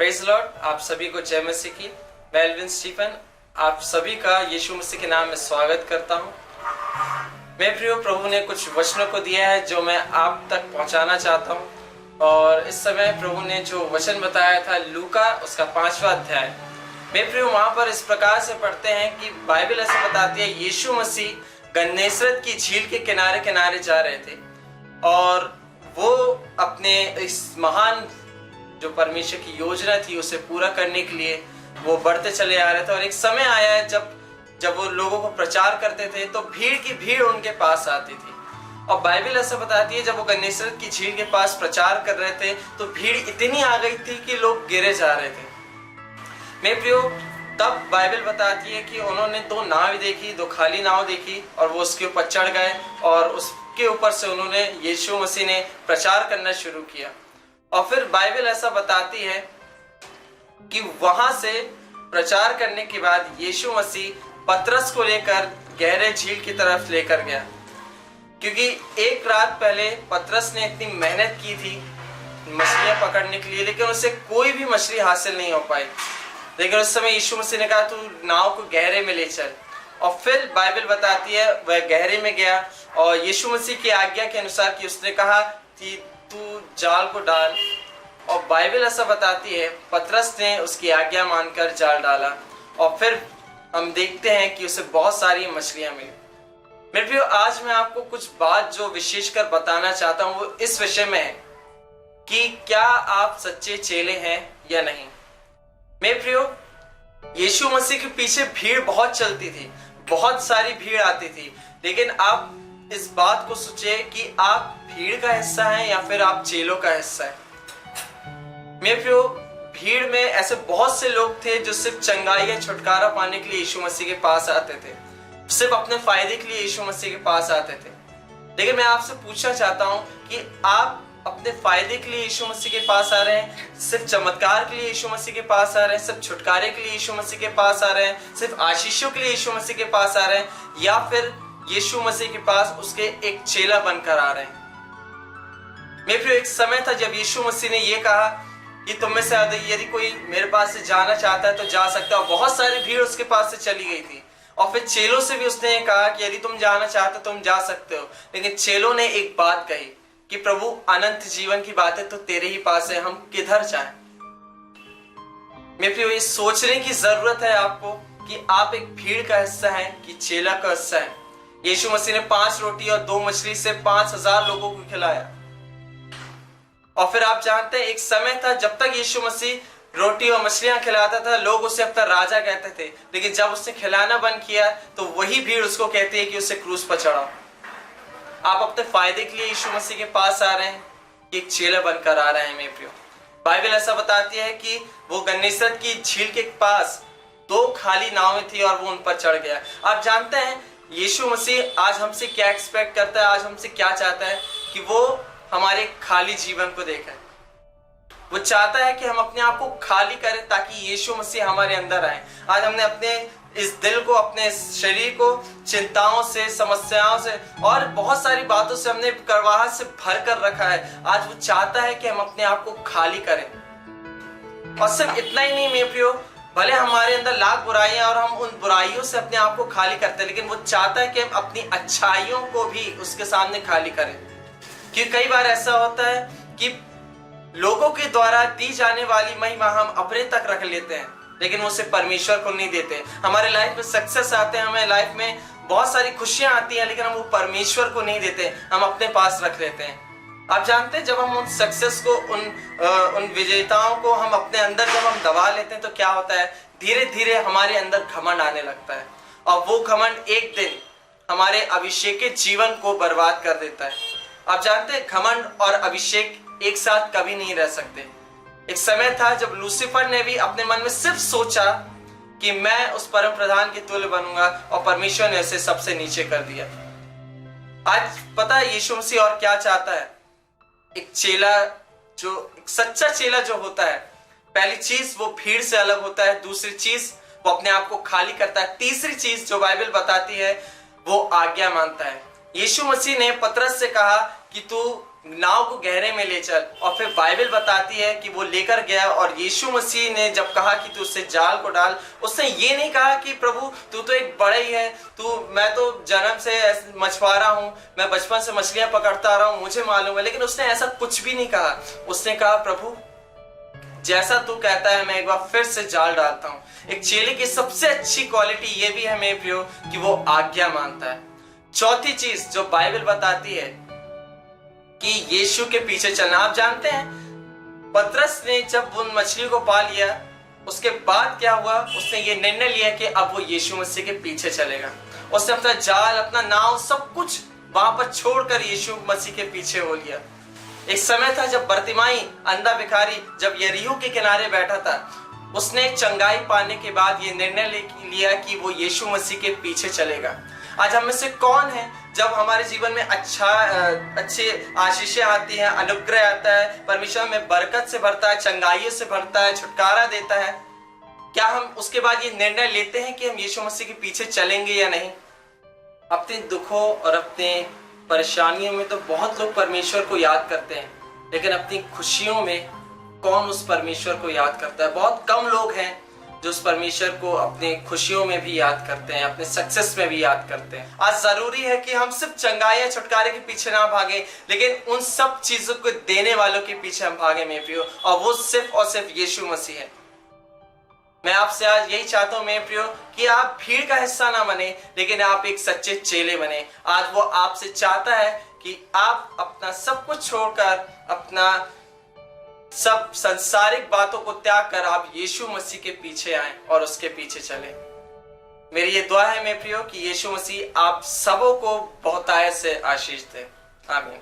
Praise Lord. आप सभी को जय मसीह की। मैं एल्विन स्टीफन आप सभी का यीशु मसीह के नाम में स्वागत करता हूं। मैं प्रियो, प्रभु ने कुछ वचनों को दिया है जो मैं आप तक पहुंचाना चाहता हूं। और इस समय प्रभु ने जो वचन बताया था लूका उसका 5वां अध्याय, मैं प्रियो वहां पर इस प्रकार से पढ़ते हैं कि बाइबल ऐसे बताती है यीशु मसीह गन्नेसरत की झील के किनारे किनारे जा रहे थे और वो अपने इस महान जो परमेश्वर की योजना थी उसे पूरा करने के लिए वो बढ़ते चले आ रहे थे। और एक समय आया है जब वो लोगों को प्रचार करते थे तो भीड़ की भीड़ उनके पास आती थी। और बाइबल ऐसा बताती है जब वो गन्नेसरत की झील के पास प्रचार कर रहे थे तो भीड़ इतनी आ गई थी कि लोग गिरे जा रहे थे। मैं प्रियो, तब बाइबल बताती है कि उन्होंने 2 नाव देखी, 2 खाली नाव देखी और वो उसके ऊपर चढ़ गए और उसके ऊपर से उन्होंने यीशु मसीह ने प्रचार करना शुरू किया। और फिर बाइबल ऐसा बताती है कि वहां से प्रचार करने के बाद यीशु मसीह पतरस को लेकर गहरे झील की तरफ लेकर गया, क्योंकि एक रात पहले पतरस ने इतनी मेहनत की थी मछलियां पकड़ने के लिए, लेकिन उसे कोई भी मछली हासिल नहीं हो पाई। लेकिन उस समय यीशु मसीह ने कहा तू नाव को गहरे में ले चल। और फिर बाइबल बताती है वह गहरे में गया और यीशु मसीह की आज्ञा के अनुसार कि उसने कहा कि तू जाल को डाल। और बाइबल ऐसा बताती है पतरस ने उसकी आज्ञा मानकर जाल डाला और फिर हम देखते हैं कि उसे बहुत सारी मछलियां मिली। मेरे प्रियो, आज मैं आपको कुछ बात जो विशेषकर बताना चाहता हूं वो इस विषय में है कि क्या आप सच्चे चेले हैं या नहीं। मेरे प्रियो, यीशु मसीह के पीछे भीड़ बहुत चलती थी, बहुत सारी भीड़ आती थी, लेकिन आप इस बात को सोचिए कि आप भीड़ का हिस्सा हैं या फिर आप चेलों का हिस्सा है। मेरे प्रियो, भीड़ में ऐसे बहुत से लोग थे जो सिर्फ चंगाई या छुटकारा पाने के लिए यीशु मसीह के पास आते थे, सिर्फ अपने फायदे के लिए यीशु मसीह के पास आते थे। लेकिन मैं आपसे पूछना चाहता हूं कि आप अपने फायदे के लिए यीशु मसीह के पास आ रहे हैं, सिर्फ चमत्कार के लिए यीशु मसीह के पास आ रहे हैं, सिर्फ छुटकारे के लिए यीशु मसीह के पास आ रहे हैं, सिर्फ आशीषों के लिए यीशु मसीह के पास आ रहे हैं, या फिर यीशु मसीह के पास उसके एक चेला बनकर आ रहे हैं। मेरे प्रियो, एक समय था जब यीशु मसीह ने यह कहा कि तुम में से यदि कोई मेरे पास से जाना चाहता है तो जा सकता है। और बहुत सारी भीड़ उसके पास से चली गई थी। और फिर चेलों से भी उसने कहा कि यदि तुम जाना चाहते हो तुम जा सकते हो। लेकिन चेलों ने एक बात कही कि प्रभु, अनंत जीवन की बातें तो तेरे ही पास है, हम किधर जाएं। मेरे प्रियो, ये सोचने की जरूरत है आपको कि आप एक भीड़ का हिस्सा हैं कि चेला का हिस्सा है। यीशु मसीह ने 5 रोटी और 2 मछली से 5000 लोगों को खिलाया। और फिर आप जानते हैं एक समय था जब तक यीशु मसीह रोटी और मछलियां खिलाता था लोग उसे अपना राजा कहते थे, लेकिन जब उसने खिलाना बंद किया तो वही भीड़ उसको कहती है कि उसे क्रूस पर चढ़ाओ। आप अपने फायदे के लिए यीशु मसीह के पास आ रहे हैं कि एक चेला बनकर आ रहे हैं। मेरे प्रियो, बाइबल ऐसा बताती है कि वो गन्नेसरत की झील के पास 2 खाली नावें थी और वो उन पर चढ़ गया। आप जानते हैं यीशु मसीह आज हमसे क्या एक्सपेक्ट करता है, आज हमसे क्या चाहता है कि वो हमारे खाली जीवन को देखें। वो चाहता है कि हम अपने आप को खाली करें ताकि यीशु मसीह हमारे अंदर आए। आज हमने अपने इस दिल को, अपने शरीर को चिंताओं से, समस्याओं से और बहुत सारी बातों से हमने करवाहट से भर कर रखा है। आज वो चाहता है कि हम अपने आप को खाली करें। और सिर्फ इतना ही नहीं मेरे प्रियो, भले हमारे अंदर लाख बुराइयां और हम उन बुराइयों से अपने आप को खाली करते हैं, लेकिन वो चाहता है कि हम अपनी अच्छाइयों को भी उसके सामने खाली करें। क्योंकि कई बार ऐसा होता है कि लोगों के द्वारा दी जाने वाली महिमा हम अपने तक रख लेते हैं, लेकिन वो उसे परमेश्वर को नहीं देते। हमारे लाइफ में सक्सेस आते हैं, हमारे लाइफ में बहुत सारी खुशियां आती हैं, लेकिन हम वो परमेश्वर को नहीं देते, हम अपने पास रख लेते हैं। आप जानते हैं जब हम उन सक्सेस को, उन विजेताओं को हम अपने अंदर जब हम दबा लेते हैं तो क्या होता है, धीरे धीरे हमारे अंदर घमंड आने लगता है और वो घमंड एक दिन हमारे अभिषेक के जीवन को बर्बाद कर देता है। आप जानते हैं घमंड और अभिषेक एक साथ कभी नहीं रह सकते। एक समय था जब लूसीफर ने भी अपने मन में सिर्फ सोचा कि मैं उस परम प्रधान के तुल्य बनूंगा और परमेश्वर ने उसे सबसे नीचे कर दिया। आज पता है यीशु मसीह और क्या चाहता है, एक चेला, जो एक सच्चा चेला जो होता है, पहली चीज वो भीड़ से अलग होता है, दूसरी चीज वो अपने आप को खाली करता है, तीसरी चीज जो बाइबल बताती है वो आज्ञा मानता है। यीशु मसीह ने पतरस से कहा कि तू नाव को गहरे में ले चल। और फिर बाइबल बताती है कि वो लेकर गया और यीशु मसीह ने जब कहा कि तू उससे जाल को डाल, उसने ये नहीं कहा कि प्रभु तू तो एक बड़ा ही है, मैं तो जन्म से मछुआरा हूं, मैं बचपन से मछलियां पकड़ता रहा हूं, मुझे मालूम है। लेकिन उसने ऐसा कुछ भी नहीं कहा। उसने कहा प्रभु जैसा तू कहता है मैं एक बार फिर से जाल डालता हूं। एक चेले की सबसे अच्छी क्वालिटी ये भी है मेरे प्रियो कि वो आज्ञा मानता है। चौथी चीज जो बाइबल बताती है कि यीशु के पीछे चलना। आप जानते हैं पतरस ने जब उन मछली को पा लिया उसके बाद क्या हुआ, उसने ये निर्णय लिया कि अब वो यीशु मसीह के पीछे चलेगा। उसने अपना जाल, अपना नाव, सब कुछ वहां पर छोड़कर यीशु मसीह के पीछे हो लिया। एक समय था जब बर्तिमाई अंधा भिखारी जब यरीहो के किनारे बैठा था, उसने चंगाई पाने के बाद ये निर्णय लिया कि वो यीशु मसीह के पीछे चलेगा। आज हम में से कौन है जब हमारे जीवन में अच्छे आशीषें आती हैं, अनुग्रह आता है, परमेश्वर हमें बरकत से भरता है, चंगाइयों से भरता है, छुटकारा देता है, क्या हम उसके बाद ये निर्णय लेते हैं कि हम यीशु मसीह के पीछे चलेंगे या नहीं? अपने दुखों और अपने परेशानियों में तो बहुत लोग परमेश्वर को याद करते हैं, लेकिन अपनी खुशियों में कौन उस परमेश्वर को याद करता है? बहुत कम लोग हैं जो उस परमेश्वर को अपने खुशियों में भी याद करते हैं, अपने सक्सेस में भी याद करते हैं। आज जरूरी है कि हम सिर्फ चंगाई छुटकारे के पीछे ना भागे, लेकिन उन सब चीजों को देने वालों के पीछे हम भागे मेरे प्रियो, और वो सिर्फ और सिर्फ यीशु मसीह है। मैं आपसे आज यही चाहता हूं मेरे प्रियो कि आप भीड़ का हिस्सा ना बने, लेकिन आप एक सच्चे चेले बने। आज वो आपसे चाहता है कि आप अपना सब कुछ छोड़कर, अपना सब संसारिक बातों को त्याग कर आप यीशु मसीह के पीछे आएं और उसके पीछे चलें। मेरी ये दुआ है मेरे प्रियो कि यीशु मसीह आप सबों को बहुतायत से आशीष दे। आमीन।